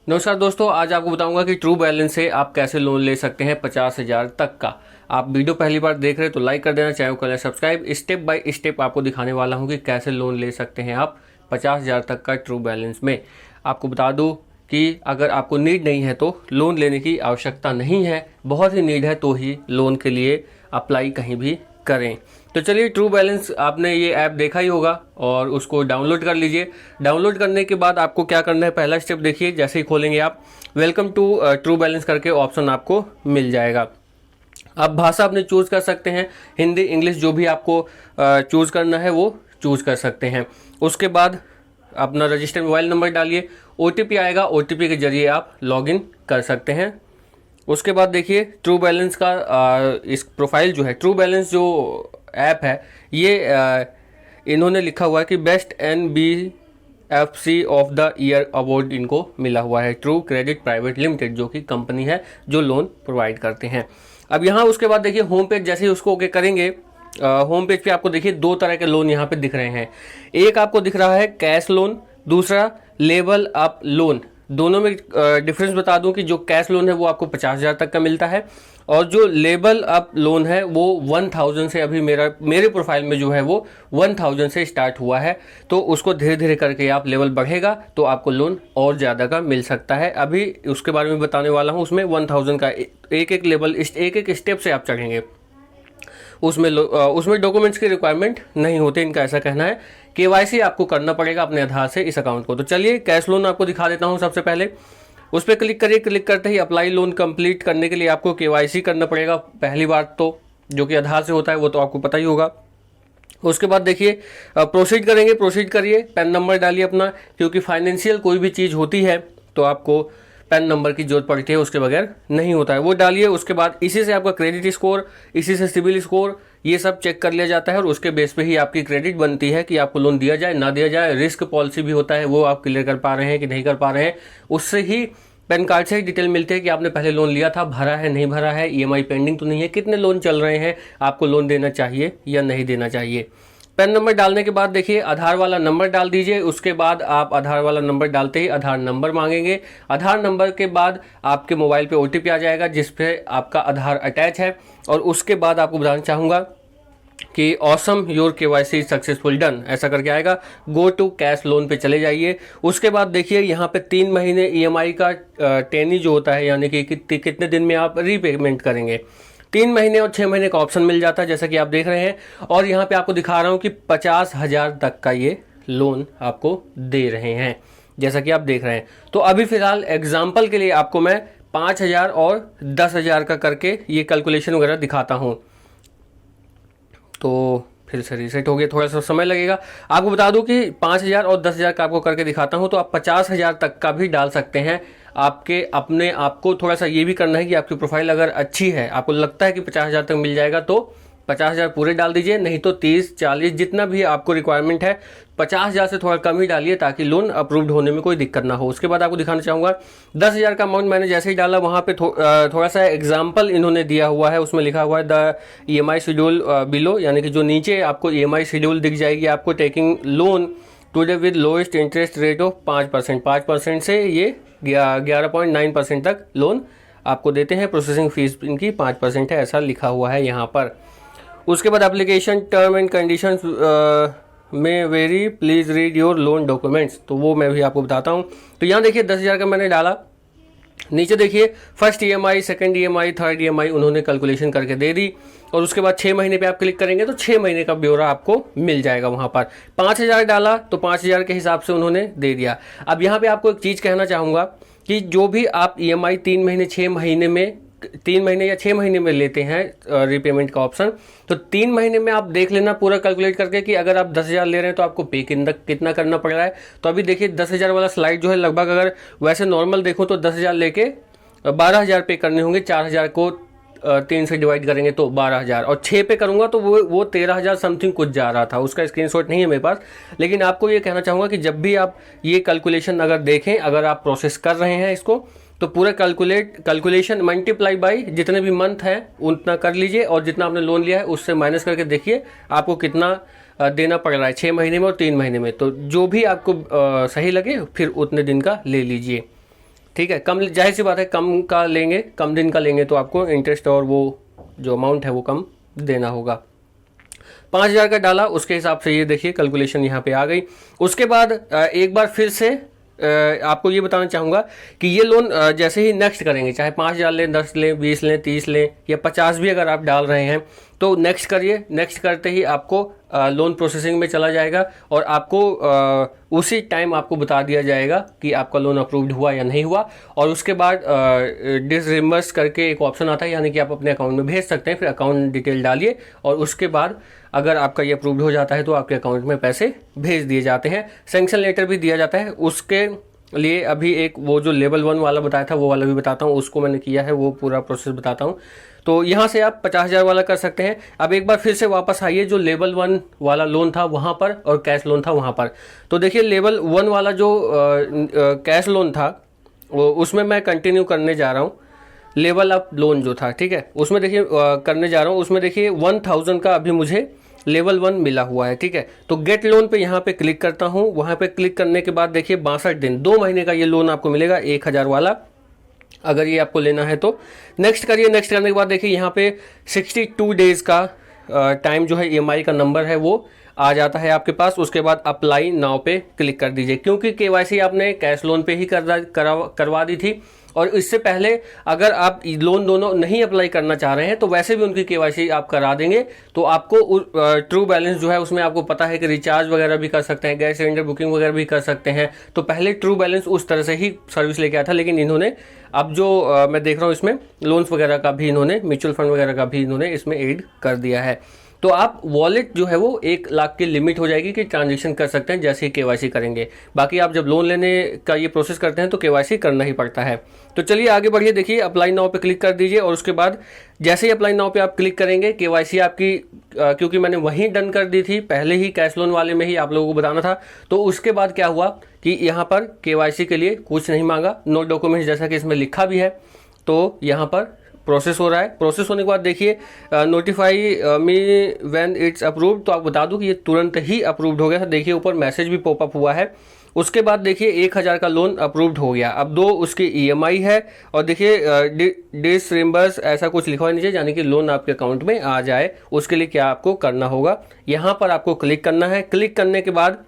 नमस्कार दोस्तों, आज आपको बताऊंगा कि ट्रू बैलेंस से आप कैसे लोन ले सकते हैं 50,000 तक का। आप वीडियो पहली बार देख रहे हैं तो लाइक कर देना, चैनल को कर लेना सब्सक्राइब। स्टेप बाय स्टेप आपको दिखाने वाला हूं कि कैसे लोन ले सकते हैं आप 50,000 तक का ट्रू बैलेंस में। आपको बता दूं कि अगर आपको नीड नहीं है तो लोन लेने की आवश्यकता नहीं है, बहुत ही नीड है तो ही लोन के लिए अप्लाई कहीं भी करें। तो चलिए, ट्रू बैलेंस आपने ये ऐप देखा ही होगा और उसको डाउनलोड कर लीजिए। डाउनलोड करने के बाद आपको क्या करना है, पहला स्टेप देखिए, जैसे ही खोलेंगे आप वेलकम टू ट्रू बैलेंस करके ऑप्शन आपको मिल जाएगा। आप भाषा अपने चूज़ कर सकते हैं, हिंदी इंग्लिश जो भी आपको चूज़ करना है वो चूज़ कर सकते हैं। उसके बाद अपना रजिस्टर्ड मोबाइल नंबर डालिए, OTP आएगा, OTP के जरिए आप लॉगिन कर सकते हैं। उसके बाद देखिए ट्रू बैलेंस का इस प्रोफाइल जो है, ट्रू बैलेंस जो ऐप है ये इन्होंने लिखा हुआ है कि best NBFC of the year award इनको मिला हुआ है, ट्रू क्रेडिट प्राइवेट लिमिटेड, जो कि कंपनी है जो लोन प्रोवाइड करते हैं। अब यहाँ उसके बाद देखिए होम पेज, जैसे ही उसको ओके करेंगे होम पेज पे आपको देखिए दो तरह के लोन यहाँ पे दिख रहे हैं। एक आपको दिख रहा है कैश लोन, दूसरा लेवल अप लोन। दोनों में डिफरेंस बता दूं कि जो कैश लोन है वो आपको 50,000 तक का मिलता है और जो लेवल अप लोन है वो 1,000 से, अभी मेरे प्रोफाइल में जो है वो 1,000 से स्टार्ट हुआ है। तो उसको धीरे धीरे करके आप लेवल बढ़ेगा तो आपको लोन और ज़्यादा का मिल सकता है। अभी उसके बारे में बताने वाला हूँ। उसमें 1,000 का एक एक लेवल, एक एक स्टेप से आप चढ़ेंगे। उसमें डॉक्यूमेंट्स की रिक्वायरमेंट नहीं होती, इनका ऐसा कहना है। KYC आपको करना पड़ेगा अपने आधार से इस अकाउंट को। तो चलिए कैश लोन आपको दिखा देता हूं। सबसे पहले उस पर क्लिक करिए। क्लिक करते ही अप्लाई लोन कंप्लीट करने के लिए आपको KYC करना पड़ेगा पहली बार, तो जो कि आधार से होता है वो तो आपको पता ही होगा। उसके बाद देखिए प्रोसीड करेंगे, प्रोसीड करिए, पैन नंबर डालिए अपना, क्योंकि फाइनेंशियल कोई भी चीज़ होती है तो आपको पैन नंबर की जरूरत पड़ती है, उसके बगैर नहीं होता है, वो डालिए। उसके बाद इसी से आपका क्रेडिट स्कोर, इसी से सिविल स्कोर, ये सब चेक कर लिया जाता है और उसके बेस पे ही आपकी क्रेडिट बनती है कि आपको लोन दिया जाए ना दिया जाए। रिस्क पॉलिसी भी होता है, वो आप क्लियर कर पा रहे हैं कि नहीं कर पा रहे हैं, उससे ही पैन कार्ड से ही डिटेल मिलती है कि आपने पहले लोन लिया था, भरा है नहीं भरा है, EMI पेंडिंग तो नहीं है, कितने लोन चल रहे हैं, आपको लोन देना चाहिए या नहीं देना चाहिए। पैन नंबर डालने के बाद देखिए आधार वाला नंबर डाल दीजिए। उसके बाद आप आधार वाला नंबर डालते ही आधार नंबर मांगेंगे। आधार नंबर के बाद आपके मोबाइल पे OTP आ जाएगा जिस पे आपका आधार अटैच है। और उसके बाद आपको बताना चाहूँगा कि awesome your KYC successful done, ऐसा करके आएगा। गो टू कैश लोन पे चले जाइए। उसके बाद देखिए यहाँ पे 3 महीने EMI का टेनी जो होता है, यानी कि कितने दिन में आप रीपेमेंट करेंगे, 3 महीने और 6 महीने का ऑप्शन मिल जाता है, जैसा कि आप देख रहे हैं। और यहाँ पे आपको दिखा रहा हूँ कि 50,000 तक का ये लोन आपको दे रहे हैं, जैसा कि आप देख रहे हैं। तो अभी फिलहाल एग्जाम्पल के लिए आपको मैं 5,000 और 10,000 का करके ये कैलकुलेशन वगैरह दिखाता हूँ। तो फिर से रीसेट हो गया, थोड़ा सा समय लगेगा। आपको बता दूं कि 5,000 और 10,000 का आपको करके दिखाता हूं, तो आप 50,000 तक का भी डाल सकते हैं। आपके अपने आपको थोड़ा सा ये भी करना है कि आपकी प्रोफाइल अगर अच्छी है, आपको लगता है कि 50,000 तक मिल जाएगा, तो 50,000 पूरे डाल दीजिए, नहीं तो 30, 40 जितना भी आपको रिक्वायरमेंट है, 50,000 से थोड़ा कम ही डालिए ताकि लोन अप्रूव्ड होने में कोई दिक्कत ना हो। उसके बाद आपको दिखाना चाहूँगा 10,000 का अमाउंट मैंने जैसे ही डाला वहाँ पे थोड़ा सा एग्जाम्पल इन्होंने दिया हुआ है। उसमें लिखा हुआ है द EMI शेड्यूल बिलो, यानी कि जो नीचे आपको EMI शेड्यूल दिख जाएगी आपको, taking loan today with lowest interest rate of 5%। 5% से ये 11.9% तक लोन आपको देते हैं। प्रोसेसिंग फीस इनकी 5% है, ऐसा लिखा हुआ है यहाँ पर। उसके बाद एप्लीकेशन टर्म एंड कंडीशंस में very, please read your loan documents, तो वो मैं भी आपको बताता हूँ। तो यहाँ देखिए 10,000 का मैंने डाला, नीचे देखिए first EMI, second EMI, third EMI उन्होंने कैलकुलेशन करके दे दी। और उसके बाद 6 महीने पे आप क्लिक करेंगे तो 6 महीने का ब्यौरा आपको मिल जाएगा वहाँ पर। 5,000 डाला तो 5,000 के हिसाब से उन्होंने दे दिया। अब यहाँ पे आपको एक चीज़ कहना चाहूँगा कि जो भी आप EMI 3 महीने, 6 महीने में, 3 महीने या 6 महीने में लेते हैं रीपेमेंट का ऑप्शन, तो 3 महीने में आप देख लेना पूरा कैलकुलेट करके कि अगर आप 10,000 ले रहे हैं तो आपको पे कितना करना पड़ रहा है। तो अभी देखिए 10,000 वाला स्लाइड जो है, लगभग अगर वैसे नॉर्मल देखो तो 10,000 लेके 12,000 पे करने होंगे। 4,000 को 3 से डिवाइड करेंगे तो 12,000, और 6 पे करूंगा तो वो 13,000 समथिंग कुछ जा रहा था। उसका स्क्रीनशॉट नहीं है मेरे पास, लेकिन आपको ये कहना चाहूँगा कि जब भी आप ये कैलकुलेशन अगर देखें, अगर आप प्रोसेस कर रहे हैं इसको, तो पूरा कैलकुलेशन मल्टीप्लाई बाई जितने भी मंथ हैं उतना कर लीजिए, और जितना आपने लोन लिया है उससे माइनस करके देखिए आपको कितना देना पड़ रहा है 6 महीने में और 3 महीने में। तो जो भी आपको सही लगे फिर उतने दिन का ले लीजिए। ठीक है, कम, जाहिर सी बात है कम का लेंगे, कम दिन का लेंगे तो आपको इंटरेस्ट और वो जो अमाउंट है वो कम देना होगा। 5,000 का डाला, उसके हिसाब से ये देखिए कैलकुलेशन यहाँ पे आ गई। उसके बाद एक बार फिर से आपको ये बताना चाहूँगा कि ये लोन जैसे ही नेक्स्ट करेंगे, चाहे 5,000 लें, 10 लें, 20 लें, 30 लें या 50 भी अगर आप डाल रहे हैं तो नेक्स्ट करिए। नेक्स्ट करते ही आपको लोन प्रोसेसिंग में चला जाएगा और आपको उसी टाइम आपको बता दिया जाएगा कि आपका लोन अप्रूव्ड हुआ या नहीं हुआ। और उसके बाद डिसरिम्बर्स करके एक ऑप्शन आता है, यानी कि आप अपने अकाउंट में भेज सकते हैं। फिर अकाउंट डिटेल डालिए और उसके बाद अगर आपका ये अप्रूव्ड हो जाता है तो आपके अकाउंट में पैसे भेज दिए जाते हैं। सैंक्शन लेटर भी दिया जाता है। उसके लिए अभी एक वो जो लेवल 1 वाला बताया था वो वाला भी बताता हूँ, उसको मैंने किया है, वो पूरा प्रोसेस बताता हूँ। तो यहाँ से आप 50,000 वाला कर सकते हैं। अब एक बार फिर से वापस आइए, जो लेवल 1 वाला लोन था वहाँ पर और कैश लोन था वहाँ पर। तो देखिए लेवल 1 वाला जो कैश लोन था उसमें मैं कंटिन्यू करने जा रहा हूँ। लेवल अप लोन जो था, ठीक है, उसमें देखिए करने जा रहा हूँ। उसमें देखिए 1,000 का अभी मुझे लेवल 1 मिला हुआ है, ठीक है। तो गेट लोन पे यहाँ पे क्लिक करता हूँ। वहाँ पे क्लिक करने के बाद देखिए 62 दिन, 2 महीने का ये लोन आपको मिलेगा 1,000 वाला, अगर ये आपको लेना है तो। नेक्स्ट करिए। नेक्स्ट करने के बाद देखिए यहाँ पे 62 डेज का टाइम जो है EMI का नंबर है वो आ जाता है आपके पास। उसके बाद अप्लाई नाउ पे क्लिक कर दीजिए, क्योंकि KYC आपने कैश लोन पे ही करवा दी थी। और इससे पहले अगर आप लोन दोनों नहीं अप्लाई करना चाह रहे हैं तो वैसे भी उनकी KYC आप करा देंगे। तो आपको ट्रू बैलेंस जो है उसमें आपको पता है कि रिचार्ज वगैरह भी कर सकते हैं, गैस सिलेंडर बुकिंग वगैरह भी कर सकते हैं। तो पहले ट्रू बैलेंस उस तरह से ही सर्विस लेके आया था, लेकिन इन्होंने अब जो मैं देख रहा हूँ इसमें लोन्स वगैरह का भी इन्होंने, म्यूचुअल फंड वगैरह का भी इन्होंने इसमें ऐड कर दिया है। तो आप वॉलेट जो है वो 1 लाख की लिमिट हो जाएगी कि ट्रांजेक्शन कर सकते हैं जैसे ही KYC करेंगे। बाकी आप जब लोन लेने का ये प्रोसेस करते हैं तो KYC करना ही पड़ता है। तो चलिए आगे बढ़िए। देखिए अप्लाई नाउ पे क्लिक कर दीजिए और उसके बाद जैसे ही अप्लाई नाउ पे आप क्लिक करेंगे KYC आपकी क्योंकि मैंने वहीं डन कर दी थी पहले ही, कैश लोन वाले में ही आप लोगों को बताना था। तो उसके बाद क्या हुआ कि यहाँ पर KYC के लिए कुछ नहीं मांगा, नो डॉक्यूमेंट्स जैसा कि इसमें लिखा भी है। तो यहाँ पर प्रोसेस हो रहा है। प्रोसेस होने के बाद देखिए notify me when it's approved, तो आप बता दूं कि ये तुरंत ही अप्रूव्ड हो गया था। देखिए ऊपर मैसेज भी पॉपअप हुआ है। उसके बाद देखिए 1,000 का लोन अप्रूव्ड हो गया। अब 2 उसकी EMI है और देखिए डिसरिम्बर्स ऐसा कुछ लिखा हुआ नीचे, यानी कि लोन आपके अकाउंट में आ जाए। उसके लिए क्या आपको करना होगा, यहाँ पर आपको क्लिक करना है। क्लिक करने के बाद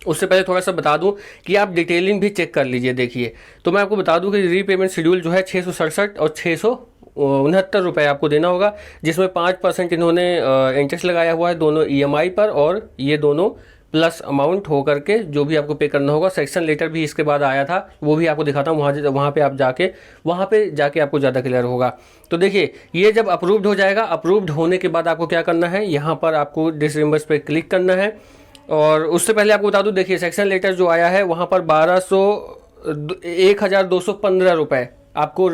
उससे पहले थोड़ा सा बता दूं कि आप डिटेलिंग भी चेक कर लीजिए। देखिए तो मैं आपको बता दूं कि रीपेमेंट शेड्यूल जो है 667 और 669 रुपये आपको देना होगा, जिसमें 5% इन्होंने इंटरेस्ट लगाया हुआ है दोनों EMI पर, और ये दोनों प्लस अमाउंट हो करके जो भी आपको पे करना होगा। सेक्शन लेटर भी इसके बाद आया था, वो भी आपको दिखाता हूँ। वहाँ पे आप जाके आपको ज़्यादा क्लियर होगा। तो देखिए ये जब अप्रूव्ड हो जाएगा, अप्रूव्ड होने के बाद आपको क्या करना है, यहाँ पर आपको डिसरिम्बर्स पे क्लिक करना है। और उससे पहले आपको बता दूं, देखिए सेक्शन लेटर जो आया है वहाँ पर 1,215 रुपये आपको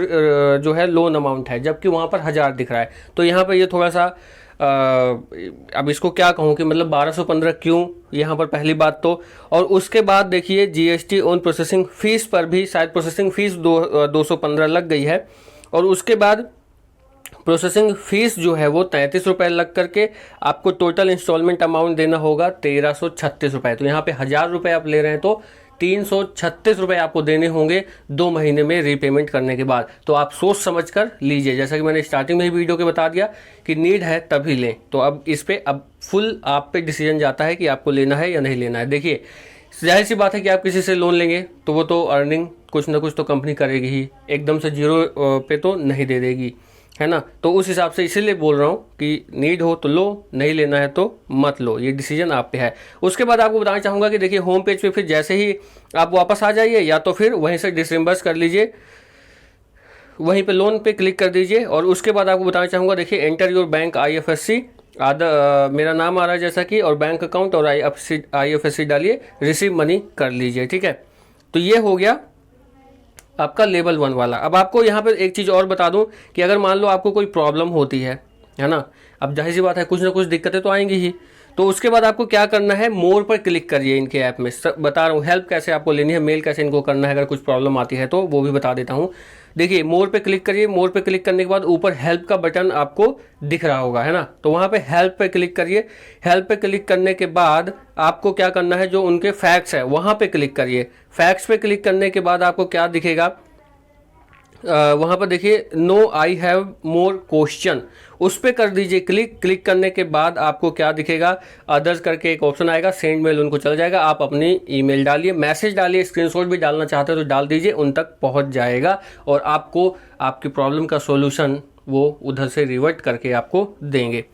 जो है लोन अमाउंट है, जबकि वहाँ पर 1,000 दिख रहा है। तो यहाँ पर ये थोड़ा सा अब इसको क्या कहूँ कि मतलब 1,215 क्यों, यहाँ पर पहली बात तो। और उसके बाद देखिए GST ऑन प्रोसेसिंग फ़ीस पर भी शायद प्रोसेसिंग फ़ीस 215 लग गई है। और उसके बाद प्रोसेसिंग फ़ीस जो है वो 33 रुपये लग करके आपको टोटल इंस्टॉलमेंट अमाउंट देना होगा 1,336 रुपये। तो यहाँ पे 1,000 रुपये आप ले रहे हैं तो 336 रुपये आपको देने होंगे 2 महीने में रीपेमेंट करने के बाद। तो आप सोच समझ कर लीजिए, जैसा कि मैंने स्टार्टिंग में ही वीडियो के बता दिया कि नीड है तभी लें। तो अब इस पर अब फुल आप पे डिसीजन जाता है कि आपको लेना है या नहीं लेना है। देखिए जाहिर सी बात है कि आप किसी से लोन लेंगे तो वो तो अर्निंग कुछ ना कुछ तो कंपनी करेगी ही, एकदम से 0 पे तो नहीं दे देगी, है ना। तो उस हिसाब से इसीलिए बोल रहा हूँ कि नीड हो तो लो, नहीं लेना है तो मत लो, ये डिसीजन आप पे है। उसके बाद आपको बताना चाहूँगा कि देखिए होम पेज पे फिर जैसे ही आप वापस आ जाइए या तो फिर वहीं से डिसरिम्बर्स कर लीजिए, वहीं पे लोन पे क्लिक कर दीजिए। और उसके बाद आपको बताना चाहूँगा, देखिए एंटर योर बैंक IFSC मेरा नाम आ रहा है जैसा कि, और बैंक अकाउंट और IFSC डालिए, रिसीव मनी कर लीजिए, ठीक है। तो ये हो गया आपका लेवल 1 वाला। अब आपको यहाँ पर एक चीज़ और बता दूँ कि अगर मान लो आपको कोई प्रॉब्लम होती है ना, अब जाहिर सी बात है कुछ ना कुछ दिक्कतें तो आएंगी ही। तो उसके बाद आपको क्या करना है, मोर पर क्लिक करिए। इनके ऐप में बता रहा हूँ हेल्प कैसे आपको लेनी है, मेल कैसे इनको करना है, अगर कुछ प्रॉब्लम आती है तो वो भी बता देता हूँ। देखिए मोर पे क्लिक करिए। मोर पे क्लिक करने के बाद ऊपर हेल्प का बटन आपको दिख रहा होगा, है ना। तो वहाँ पे हेल्प पे क्लिक करिए। हेल्प पे क्लिक करने के बाद आपको क्या करना है, जो उनके फैक्ट्स है वहाँ पे क्लिक करिए। फैक्ट्स पे क्लिक करने के बाद आपको क्या दिखेगा वहाँ पर देखिए no I have more question, उस पर कर दीजिए क्लिक। क्लिक करने के बाद आपको क्या दिखेगा, अदर्स करके एक ऑप्शन आएगा, सेंड मेल उनको चल जाएगा। आप अपनी ईमेल डालिए, मैसेज डालिए, स्क्रीनशॉट भी डालना चाहते हो तो डाल दीजिए, उन तक पहुँच जाएगा और आपको आपकी प्रॉब्लम का सोल्यूशन वो उधर से रिवर्ट करके आपको देंगे।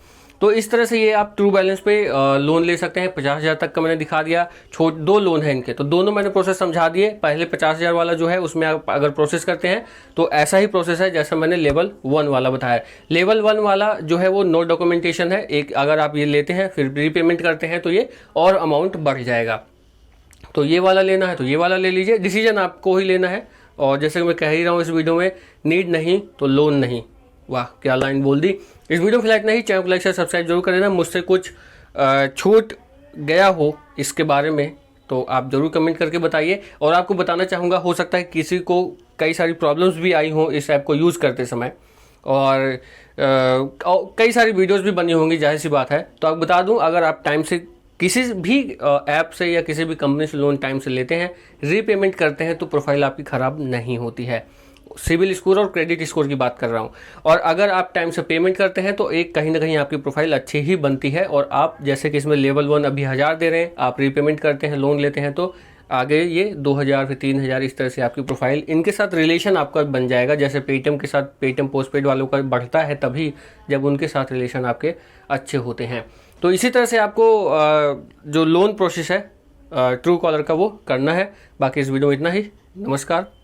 तो इस तरह से ये आप ट्रू बैलेंस पे लोन ले सकते हैं। 50,000 तक का मैंने दिखा दिया। दो लोन है इनके, तो दोनों मैंने प्रोसेस समझा दिए। पहले 50,000 वाला जो है उसमें आप अगर प्रोसेस करते हैं तो ऐसा ही प्रोसेस है जैसा मैंने लेवल 1 वाला बताया। लेवल 1 वाला जो है वो नो डॉक्यूमेंटेशन है। एक अगर आप ये लेते हैं फिर रीपेमेंट करते हैं तो ये और अमाउंट बढ़ जाएगा। तो ये वाला लेना है तो ये वाला ले लीजिए, डिसीजन आपको ही लेना है। और जैसे कि मैं कह ही रहा हूँ इस वीडियो में, नीड नहीं तो लोन नहीं। वाह क्या लाइन बोल दी। इस वीडियो में फिलहाल नहीं, चैनल को लाइक शेयर सब्सक्राइब जरूर करें ना। मुझसे कुछ छूट गया हो इसके बारे में तो आप ज़रूर कमेंट करके बताइए। और आपको बताना चाहूँगा, हो सकता है किसी को कई सारी प्रॉब्लम्स भी आई हों इस ऐप को यूज़ करते समय, और कई सारी वीडियोस भी बनी होंगी, जाहिर सी बात है। तो आप बता दूं, अगर आप टाइम से किसी भी ऐप से या किसी भी कंपनी से लोन टाइम से लेते हैं, रीपेमेंट करते हैं, तो प्रोफाइल आपकी ख़राब नहीं होती है। सिविल स्कोर और क्रेडिट स्कोर की बात कर रहा हूँ। और अगर आप टाइम से पेमेंट करते हैं तो एक कहीं ना कहीं आपकी प्रोफाइल अच्छी ही बनती है। और आप जैसे कि इसमें लेवल 1 अभी 1000 दे रहे हैं, आप रीपेमेंट करते हैं, लोन लेते हैं, तो आगे ये 2000 फिर 3000 इस तरह से आपकी प्रोफाइल, इनके साथ रिलेशन आपका बन जाएगा। जैसे पेटीएम के साथ, पेटीएम पोस्टपेड वालों का बढ़ता है तभी जब उनके साथ रिलेशन आपके अच्छे होते हैं। तो इसी तरह से आपको जो लोन प्रोसेस है ट्रू कॉलर का वो करना है। बाकी इस वीडियो में इतना ही। नमस्कार।